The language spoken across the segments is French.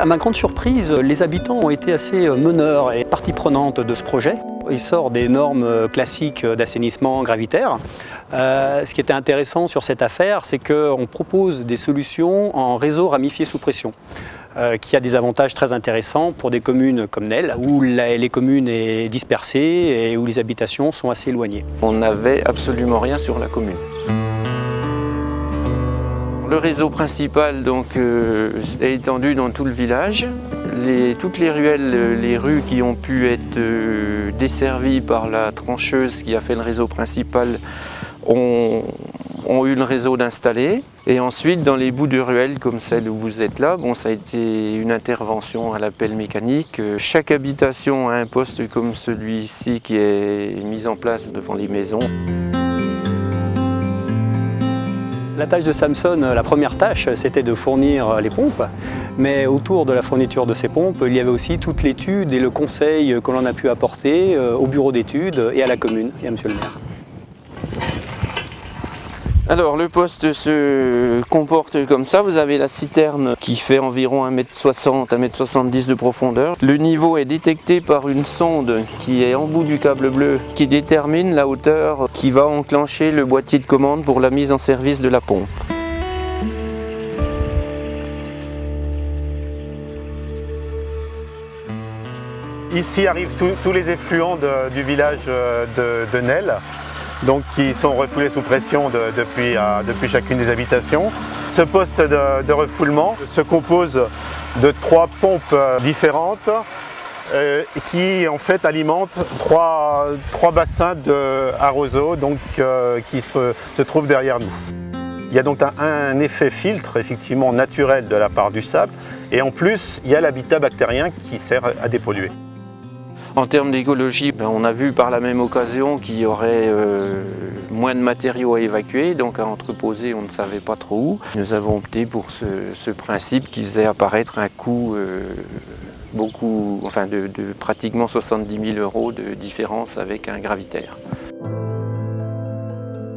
À ma grande surprise, les habitants ont été assez meneurs et partie prenante de ce projet. Il sort des normes classiques d'assainissement gravitaire. Ce qui était intéressant sur cette affaire, c'est qu'on propose des solutions en réseau ramifié sous pression, qui a des avantages très intéressants pour des communes comme Nesle, où les communes sont dispersées et où les habitations sont assez éloignées. On n'avait absolument rien sur la commune. Le réseau principal donc, est étendu dans tout le village. Toutes les ruelles, les rues qui ont pu être desservies par la trancheuse qui a fait le réseau principal ont eu le réseau d'installer. Et ensuite, dans les bouts de ruelles comme celle où vous êtes là, bon, ça a été une intervention à l'appel mécanique. Chaque habitation a un poste comme celui-ci qui est mis en place devant les maisons. La tâche de Samson, la première tâche, c'était de fournir les pompes. Mais autour de la fourniture de ces pompes, il y avait aussi toute l'étude et le conseil que l'on a pu apporter au bureau d'études et à la commune et à monsieur le maire. Alors le poste se comporte comme ça, vous avez la citerne qui fait environ 1,60 m, 1,70 m de profondeur. Le niveau est détecté par une sonde qui est en bout du câble bleu qui détermine la hauteur qui va enclencher le boîtier de commande pour la mise en service de la pompe. Ici arrivent tous les effluents du village de Nesle, donc qui sont refoulés sous pression depuis chacune des habitations. Ce poste de refoulement se compose de 3 pompes différentes qui en fait alimentent trois bassins à roseaux qui se trouvent derrière nous. Il y a donc un effet filtre effectivement naturel de la part du sable et en plus il y a l'habitat bactérien qui sert à dépolluer. En termes d'écologie, on a vu par la même occasion qu'il y aurait moins de matériaux à évacuer, donc à entreposer on ne savait pas trop où. Nous avons opté pour ce principe qui faisait apparaître un coût de pratiquement 70 000 € de différence avec un gravitaire.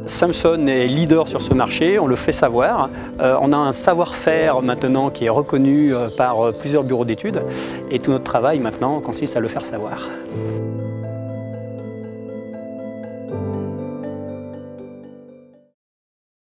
Samson est leader sur ce marché, on le fait savoir. On a un savoir-faire maintenant qui est reconnu par plusieurs bureaux d'études et tout notre travail maintenant consiste à le faire savoir.